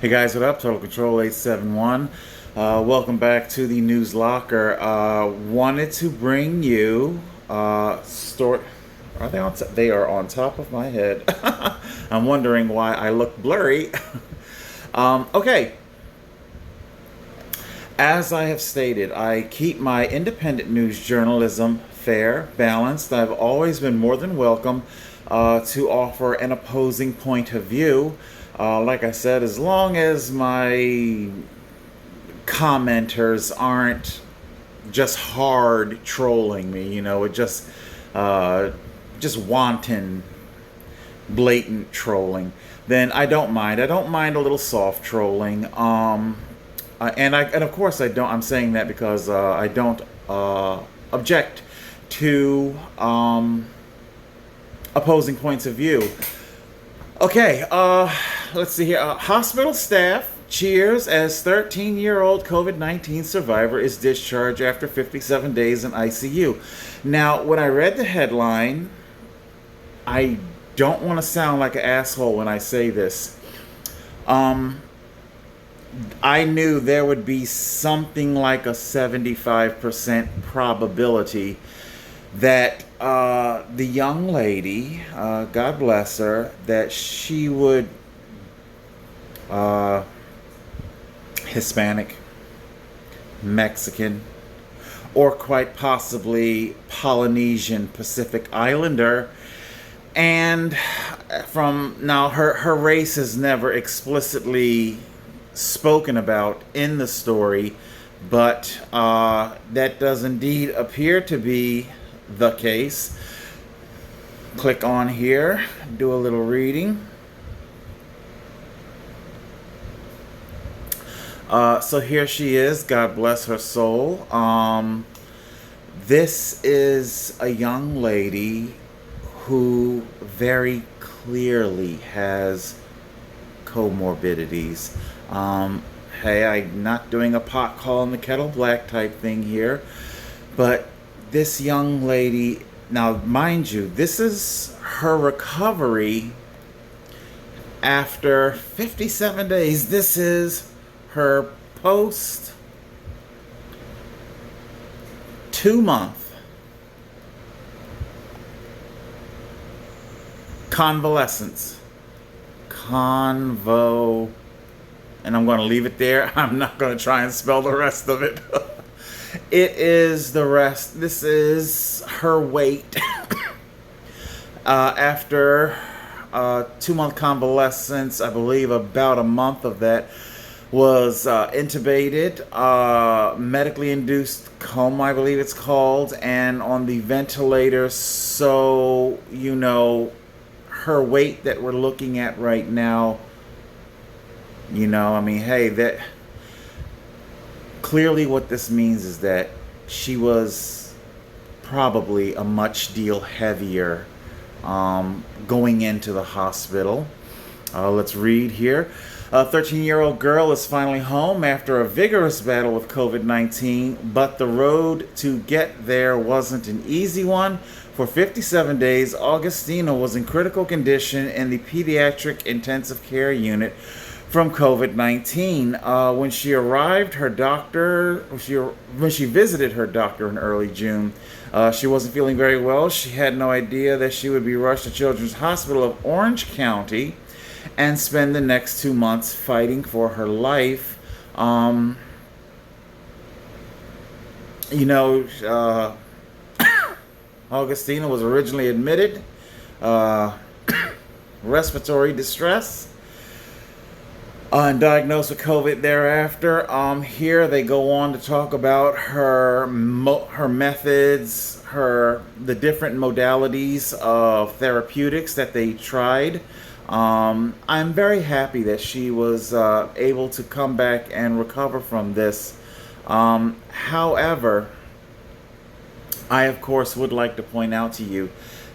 Hey guys, what up? Total Control 871. Welcome back to the News Locker. Wanted to bring you story. Are they on? They are on top of my head. I'm wondering why I look blurry. Okay. As I have stated, I keep my independent news journalism fair, balanced. I've always been more than welcome to offer an opposing point of view. Like I said, as long as my commenters aren't just hard trolling me, just wanton, blatant trolling, then I don't mind. I don't mind a little soft trolling. And of course I don't. I'm saying that because I don't object to opposing points of view. Okay, let's see here. Hospital staff cheers as 13-year-old COVID-19 survivor is discharged after 57 days in ICU. Now, when I read the headline, I don't want to sound like an asshole when I say this. I knew there would be something like a 75% probability that the young lady, God bless her, that she would, Hispanic, Mexican, or quite possibly Polynesian Pacific Islander. And from now, her race is never explicitly spoken about in the story, but that does indeed appear to be the case. Click on here, do a little reading. So here she is, God bless her soul. This is a young lady who very clearly has comorbidities. Hey, I'm not doing a pot calling the kettle black type thing here, but this young lady, now mind you, this is her recovery after 57 days. This is her post 2-month convalescence. And I'm going to leave it there. I'm not going to try and spell the rest of it. It is the rest. This is her weight after 2-month convalescence. I believe about a month of that was intubated, medically induced coma, I believe it's called, and on the ventilator. So, her weight that we're looking at right now, hey, that clearly what this means is that she was probably a much deal heavier going into the hospital. Let's read here. A 13-year-old girl is finally home after a vigorous battle with COVID-19, but the road to get there wasn't an easy one. For 57 days, Augustina was in critical condition in the pediatric intensive care unit from COVID-19. When she arrived, when she visited her doctor in early June, she wasn't feeling very well. She had no idea that she would be rushed to Children's Hospital of Orange County and spend the next 2 months fighting for her life. Augustina was originally admitted, respiratory distress, and diagnosed with COVID thereafter. Here they go on to talk about her methods, the different modalities of therapeutics that they tried. I'm very happy that she was able to come back and recover from this. However, I, of course, would like to point out to you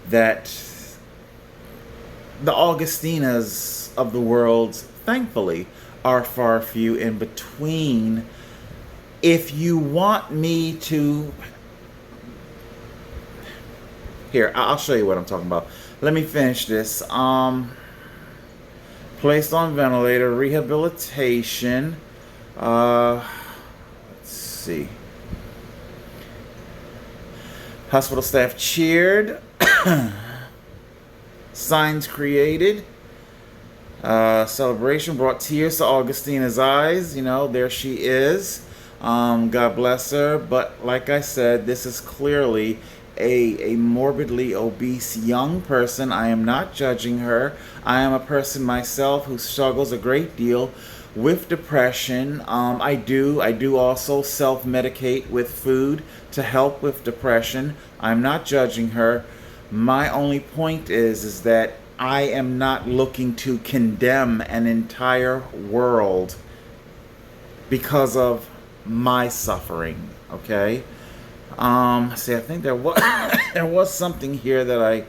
that the Augustinas of the world, thankfully, are far few in between. If you want me to... Here, I'll show you what I'm talking about. Let me finish this. Placed on ventilator, rehabilitation. Let's see. Hospital staff cheered. Signs created. Celebration brought tears to Augustina's eyes. You know, there she is. God bless her. But like I said, this is clearly a morbidly obese young person. I am not judging her. I am a person myself who struggles a great deal with depression. I do also self-medicate with food to help with depression. I'm not judging her. My only point is that I am not looking to condemn an entire world because of my suffering, okay? See, I think there was there was something here that I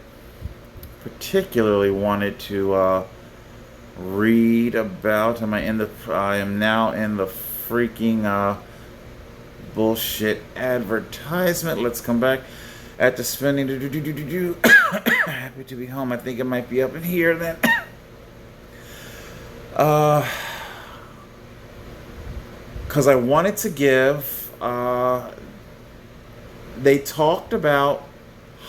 particularly wanted to read about. I am now in the freaking bullshit advertisement. Let's come back at the spending. Happy to be home. I think it might be up in here then. Because I wanted to give. They talked about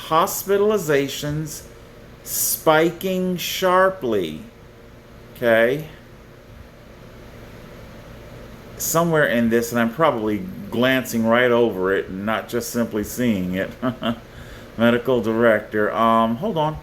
hospitalizations spiking sharply. Okay. Somewhere in this, and I'm probably glancing right over it and not just simply seeing it. Medical director. Hold on.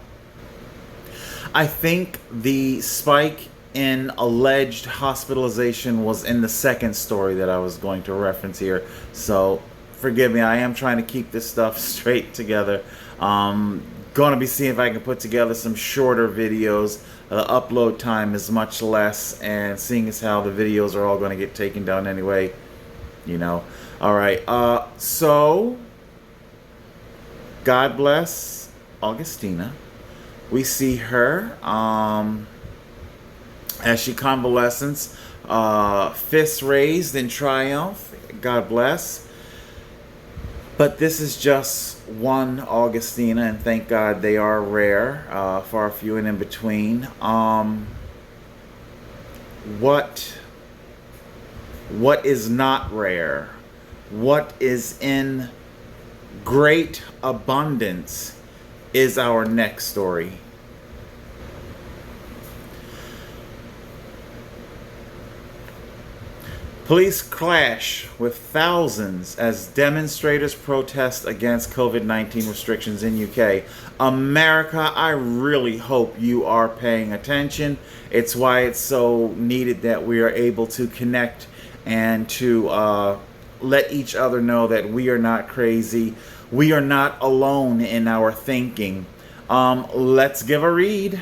I think the spike in alleged hospitalization was in the second story that I was going to reference here. So forgive me, I am trying to keep this stuff straight together. Going to be seeing if I can put together some shorter videos. Upload time is much less, and seeing as how the videos are all going to get taken down anyway, you know. All right, so God bless Augustina. We see her as she convalescents, fists raised in triumph. God bless. But this is just one Augustina, and thank God they are rare, far few and in between. What is not rare? What is in great abundance is our next story. Police clash with thousands as demonstrators protest against COVID-19 restrictions in UK. America, I really hope you are paying attention. It's why it's so needed that we are able to connect and to let each other know that we are not crazy. We are not alone in our thinking. Let's give a read.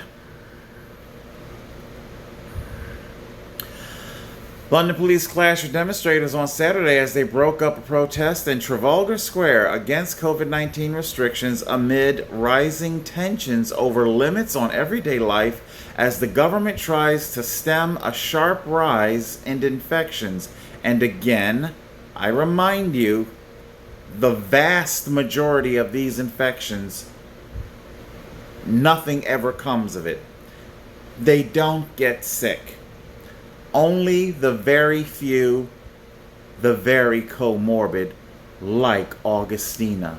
London police clashed with demonstrators on Saturday as they broke up a protest in Trafalgar Square against COVID-19 restrictions amid rising tensions over limits on everyday life as the government tries to stem a sharp rise in infections. And again, I remind you, the vast majority of these infections, nothing ever comes of it. They don't get sick. Only the very few, the very comorbid, like Augustina,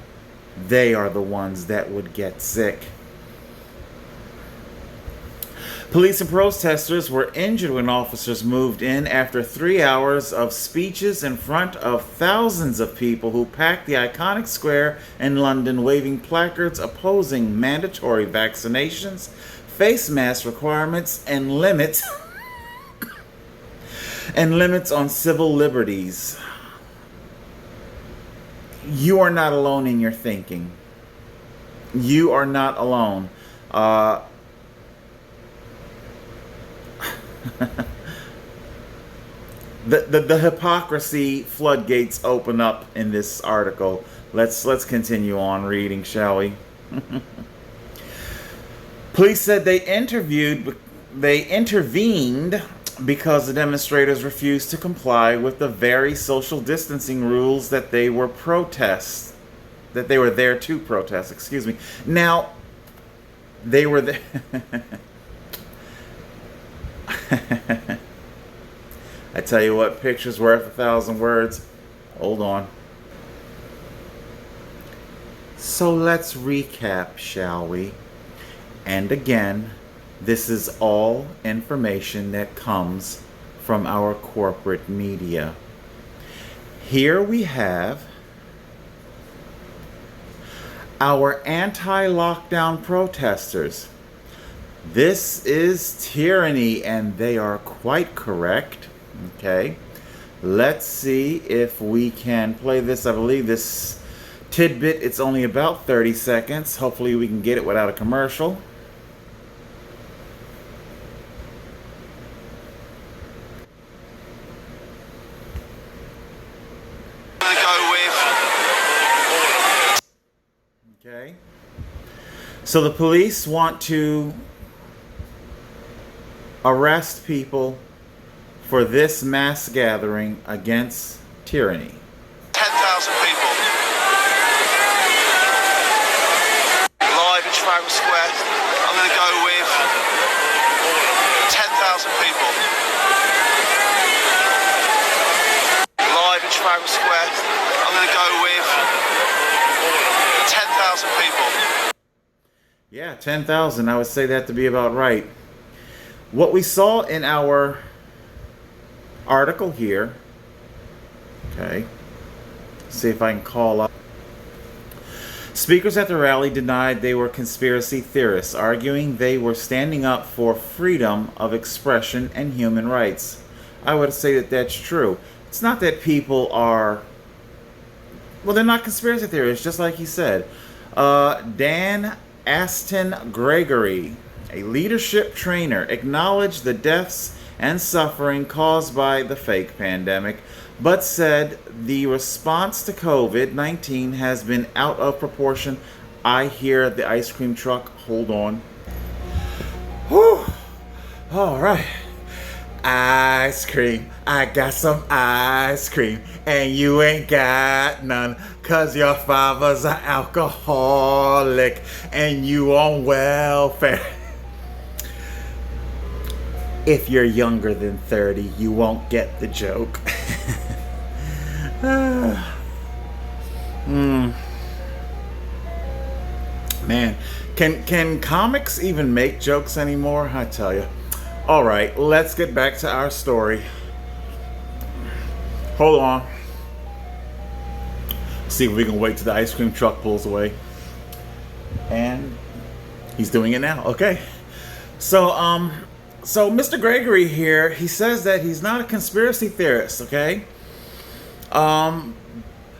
they are the ones that would get sick. Police and protesters were injured when officers moved in after 3 hours of speeches in front of thousands of people who packed the iconic square in London, waving placards opposing mandatory vaccinations, face mask requirements, and limits on civil liberties. You are not alone in your thinking. You are not alone. The hypocrisy floodgates open up in this article. Let's continue on reading, shall we? Police said they intervened because the demonstrators refused to comply with the very social distancing rules that they were there to protest. Excuse me. Now, they were there. I tell you what, picture's worth 1,000 words. Hold on. So let's recap, shall we? And again, this is all information that comes from our corporate media. Here we have our anti-lockdown protesters. This is tyranny, and they are quite correct. Okay, let's see if we can play this. I believe this tidbit, it's only about 30 seconds. Hopefully we can get it without a commercial. Okay, so the police want to arrest people for this mass gathering against tyranny. 10,000 people live in Trafalgar Square. I'm going to go with 10,000 people live in Trafalgar Square. I'm going to go with 10,000 people. Yeah, 10,000. I would say that to be about right. What we saw in our article here, okay, see if I can call up. Speakers at the rally denied they were conspiracy theorists, arguing they were standing up for freedom of expression and human rights. I would say that that's true. It's not that people are, well, they're not conspiracy theorists, just like he said. Dan Aston Gregory, a leadership trainer, acknowledged the deaths and suffering caused by the fake pandemic, but said the response to COVID-19 has been out of proportion. I hear the ice cream truck. Hold on. Whew. All right. Ice cream. I got some ice cream, and you ain't got none, 'cause your father's an alcoholic, and you on welfare. If you're younger than 30, you won't get the joke. Man, can comics even make jokes anymore? I tell you. All right, let's get back to our story. Hold on. See if we can wait till the ice cream truck pulls away. And he's doing it now. Okay. So Mr. Gregory here, he says that he's not a conspiracy theorist, okay?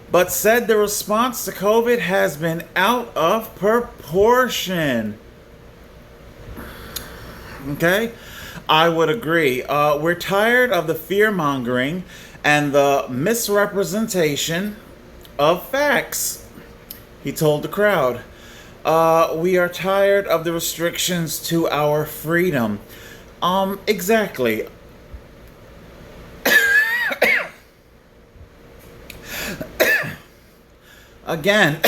But said the response to COVID has been out of proportion. Okay? I would agree. We're tired of the fear-mongering and the misrepresentation of facts, he told the crowd. We are tired of the restrictions to our freedom. Exactly. Again,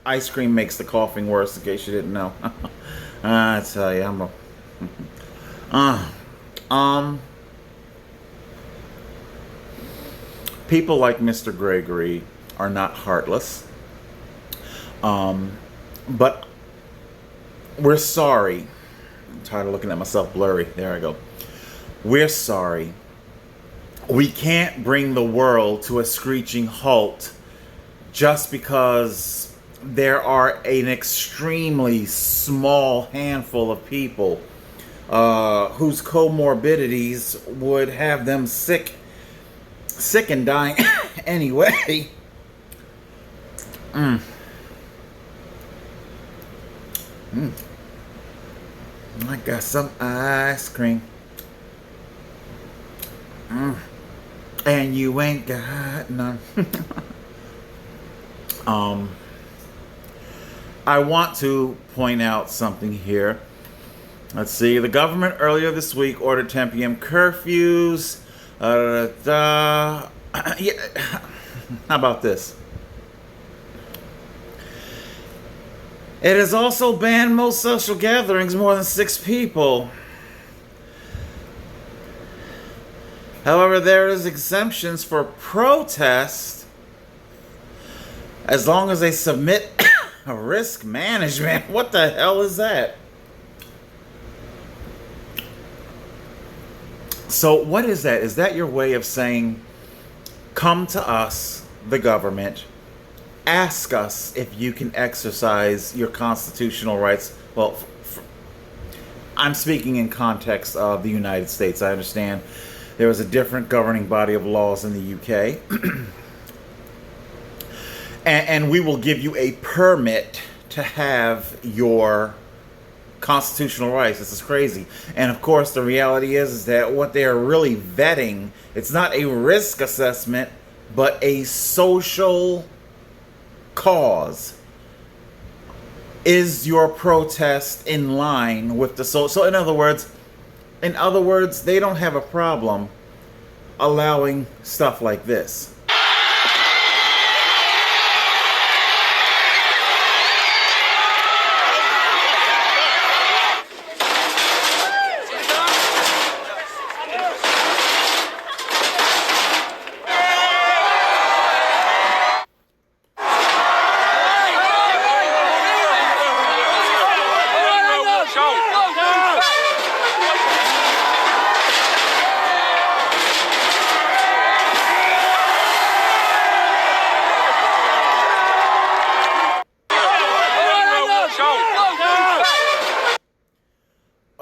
ice cream makes the coughing worse, in case you didn't know. I tell you, people like Mr. Gregory are not heartless. But we're sorry. I'm tired of looking at myself blurry. There I go. We're sorry. We can't bring the world to a screeching halt just because there are an extremely small handful of people whose comorbidities would have them sick and dying anyway. I got some ice cream. And you ain't got none. I want to point out something here. Let's see. The government earlier this week ordered 10 p.m. curfews. Yeah. How about this? It has also banned most social gatherings more than 6 people. However, there is exemptions for protest as long as they submit a risk management. What the hell is that? So what is that? Is that your way of saying, come to us, the government, ask us if you can exercise your constitutional rights? Well, I'm speaking in context of the United States. I understand there is a different governing body of laws in the UK. and we will give you a permit to have your constitutional rights. This is crazy. And of course, the reality is that what they are really vetting, it's not a risk assessment, but a social cause. Is your protest in line with the so in other words, they don't have a problem allowing stuff like this.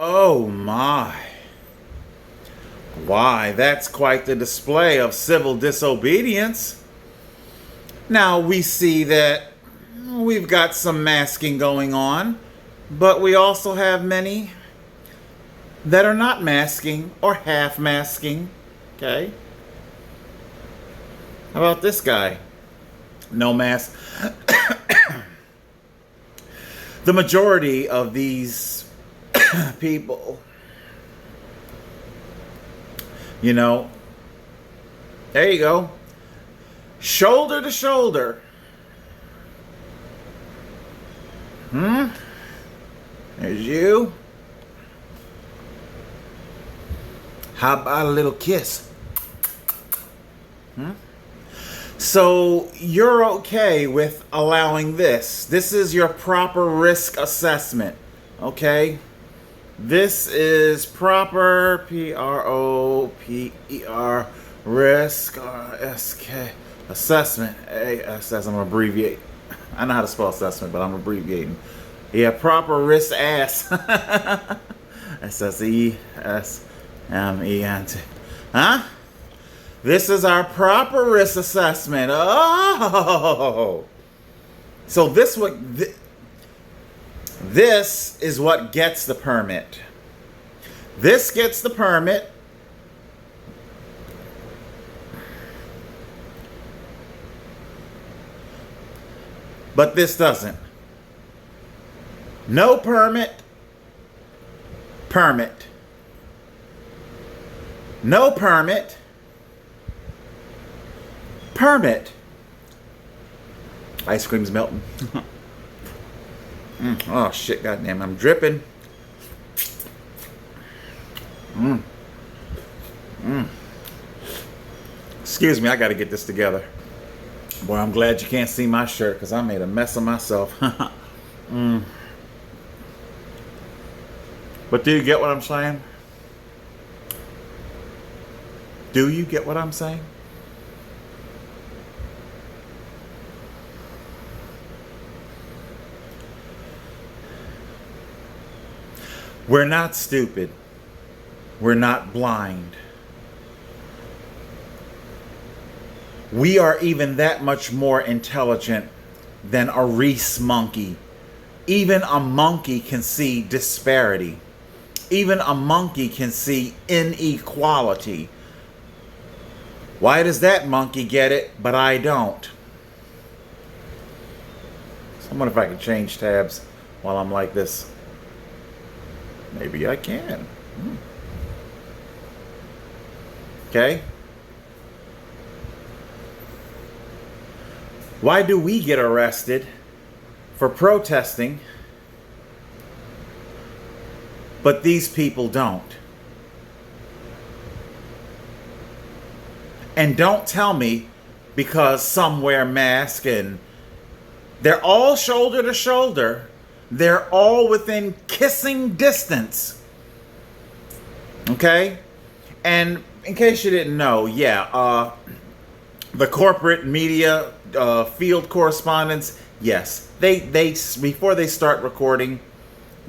Oh my. Why, that's quite the display of civil disobedience. Now we see that we've got some masking going on, but we also have many that are not masking or half masking. Okay? How about this guy? No mask. The majority of these people, you know, there you go, shoulder to shoulder. There's you. How about a little kiss? So you're okay with allowing this. This is your proper risk assessment. Okay? This is proper PROPER risk RSK assessment. ASS, I'm gonna abbreviate. I know how to spell assessment, but I'm abbreviating. Yeah, proper risk ass. SSESMENT. Huh? This is our proper risk assessment. Oh, so this is what gets the permit. This gets the permit. But this doesn't. No permit. Permit. No permit. Permit. Ice cream's melting. Oh shit, goddamn, I'm dripping. Excuse me, I gotta get this together. Boy, I'm glad you can't see my shirt because I made a mess of myself. But do you get what I'm saying? Do you get what I'm saying? We're not stupid. We're not blind. We are even that much more intelligent than a Reese monkey. Even a monkey can see disparity. Even a monkey can see inequality. Why does that monkey get it, but I don't? So I wonder if I can change tabs while I'm like this. Maybe I can. Okay. Why do we get arrested for protesting, but these people don't? And don't tell me because some wear masks and they're all shoulder to shoulder. They're all within kissing distance. Okay? And in case you didn't know, the corporate media field correspondents, yes, they before they start recording,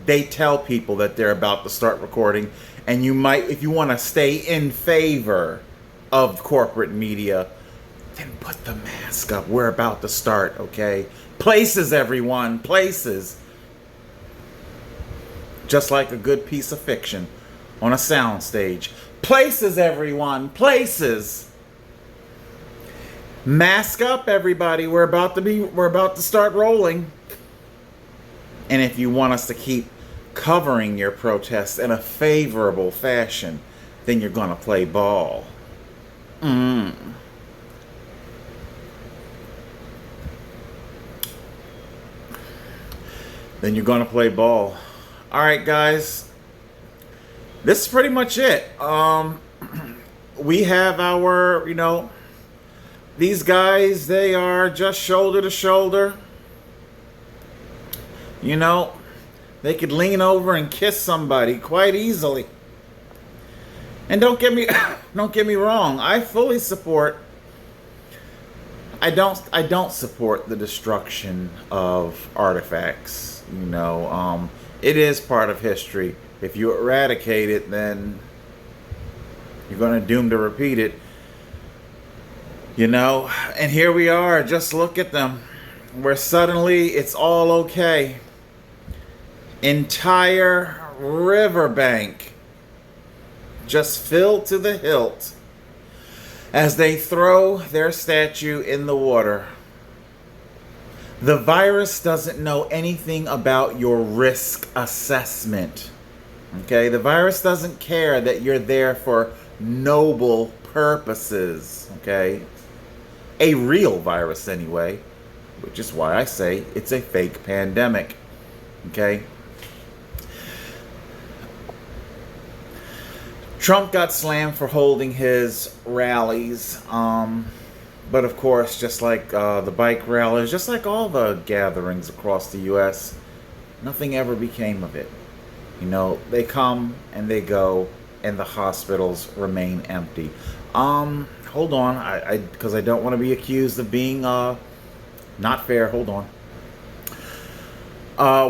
they tell people that they're about to start recording, and you might, if you want to stay in favor of corporate media, then put the mask up. We're about to start, okay? Places, everyone, places. Just like a good piece of fiction on a soundstage. Places, everyone, places. Mask up, everybody. We're about to start rolling. And if you want us to keep covering your protests in a favorable fashion, then you're gonna play ball. Then you're gonna play ball. All right, guys. This is pretty much it. We have our, these guys, they are just shoulder to shoulder. They could lean over and kiss somebody quite easily. And don't get me wrong, I fully support. I don't support the destruction of artifacts. It is part of history. If you eradicate it, then you're going to doom to repeat it. And here we are. Just look at them. Where suddenly it's all okay. Entire riverbank just filled to the hilt as they throw their statue in the water. The virus doesn't know anything about your risk assessment. Okay? The virus doesn't care that you're there for noble purposes. Okay? A real virus anyway, which is why I say it's a fake pandemic. Okay? Trump got slammed for holding his rallies, but of course, just like the bike rallies, just like all the gatherings across the U.S., nothing ever became of it. They come and they go, and the hospitals remain empty. Hold on, because I don't want to be accused of being not fair. Hold on.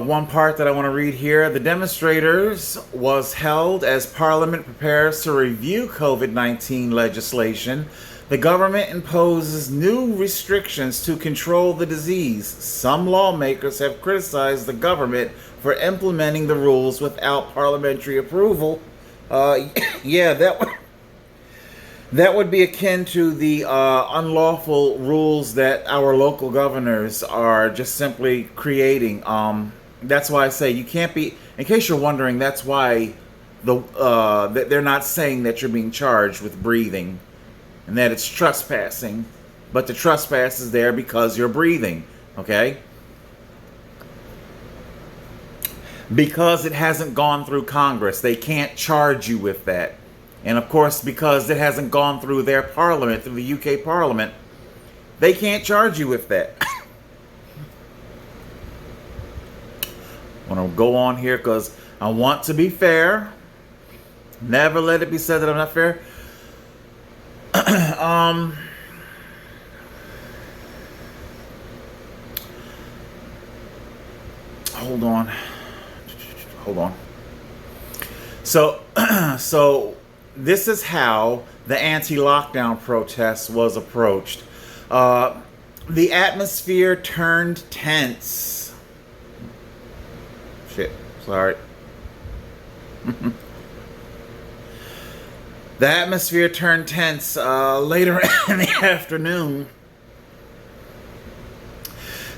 One part that I want to read here. The demonstrators was held as Parliament prepares to review COVID-19 legislation. The government imposes new restrictions to control the disease. Some lawmakers have criticized the government for implementing the rules without parliamentary approval. That would be akin to the unlawful rules that our local governors are just simply creating. That's why I say you can't be. In case you're wondering, that's why they're not saying that you're being charged with breathing, and that it's trespassing. But the trespass is there because you're breathing. Okay. Because it hasn't gone through Congress, they can't charge you with that. And of course, because it hasn't gone through their parliament, through the UK parliament, they can't charge you with that. I want to go on here because I want to be fair. Never let it be said that I'm not fair. Hold on. So this is how the anti-lockdown protest was approached. The atmosphere turned tense. Shit, sorry. The atmosphere turned tense later in the afternoon.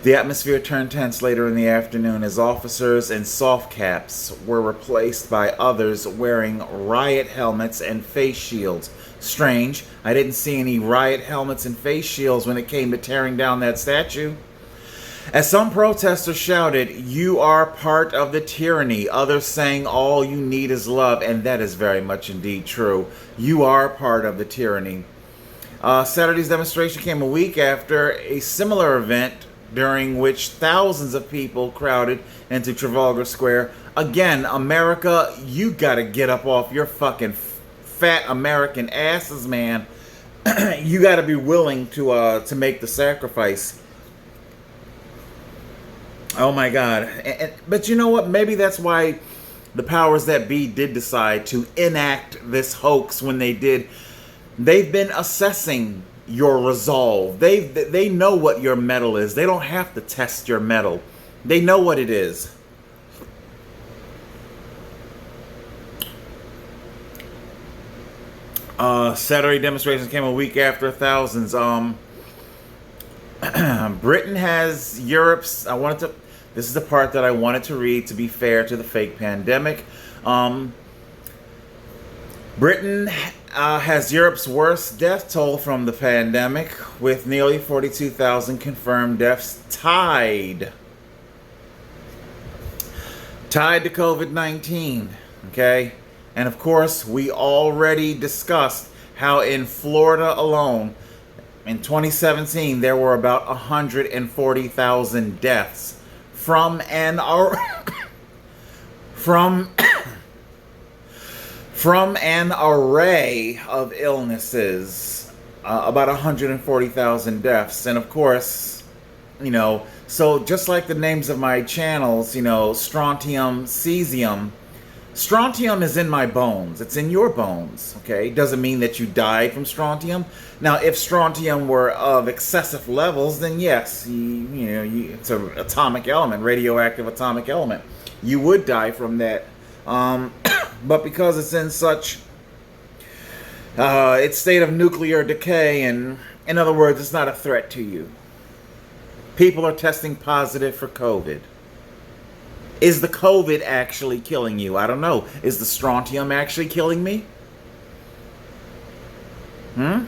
The atmosphere turned tense later in the afternoon as officers in soft caps were replaced by others wearing riot helmets and face shields. Strange, I didn't see any riot helmets and face shields when it came to tearing down that statue. As some protesters shouted, "You are part of the tyranny," others saying, "All you need is love," and that is very much indeed true. You are part of the tyranny. Saturday's demonstration came a week after a similar event during which thousands of people crowded into Trafalgar Square. Again, America, you gotta get up off your fucking fat American asses, man. You gotta be willing to make the sacrifice. Oh my God. But you know what? Maybe that's why the powers that be did decide to enact this hoax when they did. They've been assessing your resolve. They know what your mettle is. They don't have to test your mettle. They know what it is. Saturday demonstrations came a week after thousands. Britain has Europe's. This is the part that I wanted to read to be fair to the fake pandemic. Britain has Europe's worst death toll from the pandemic, with nearly 42,000 confirmed deaths, tied to COVID-19. Okay, and of course, we already discussed how in Florida alone, in 2017, there were about 140,000 deaths from an array of illnesses, about 140,000 deaths. And of course, so just like the names of my channels, strontium, cesium. Strontium is in my bones. It's in your bones, okay? Doesn't mean that you died from strontium. Now, if strontium were of excessive levels, then yes, it's an atomic element, radioactive atomic element. You would die from that. But because it's in such its state of nuclear decay, and in other words, it's not a threat to you. People are testing positive for COVID. Is the COVID actually killing you? I don't know. Is the strontium actually killing me? The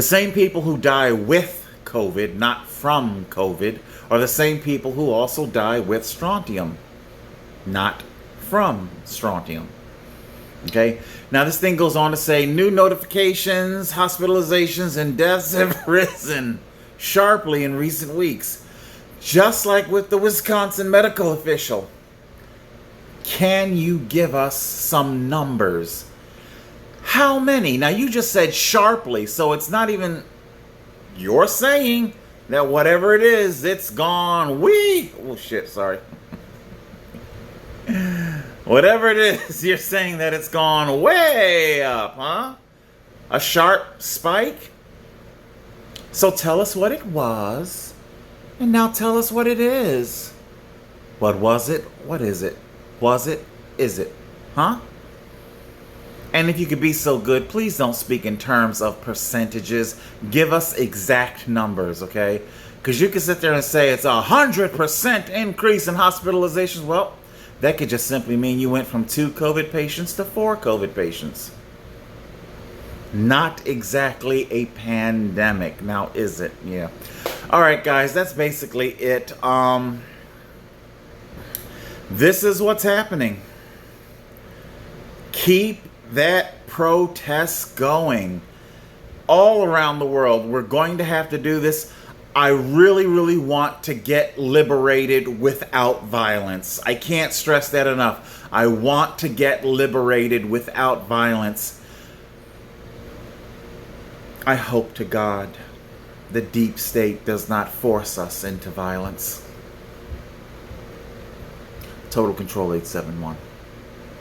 same people who die with COVID, not from COVID, are the same people who also die with strontium, not from strontium. Okay? Now this thing goes on to say, new notifications, hospitalizations, and deaths have risen sharply in recent weeks. Just like with the Wisconsin medical official. Can you give us some numbers? How many? Now you just said sharply, so it's not even... You're saying that whatever it is, it's gone. Oh shit, sorry. Whatever it is, you're saying that it's gone way up, huh? A sharp spike? So tell us what it was. And now tell us what it is. What was it? What is it? Was it? Is it? Huh? And if you could be so good, please don't speak in terms of percentages. Give us exact numbers, okay? Because you can sit there and say it's 100% increase in hospitalizations. Well, that could just simply mean you went from 2 COVID patients to 4 COVID patients. Not exactly a pandemic. Now, is it? Yeah. All right, guys, that's basically it. This is what's happening. Keep that protest going. All around the world, we're going to have to do this. I really, really want to get liberated without violence. I can't stress that enough. I want to get liberated without violence. I hope to God the deep state does not force us into violence. Total Control 871.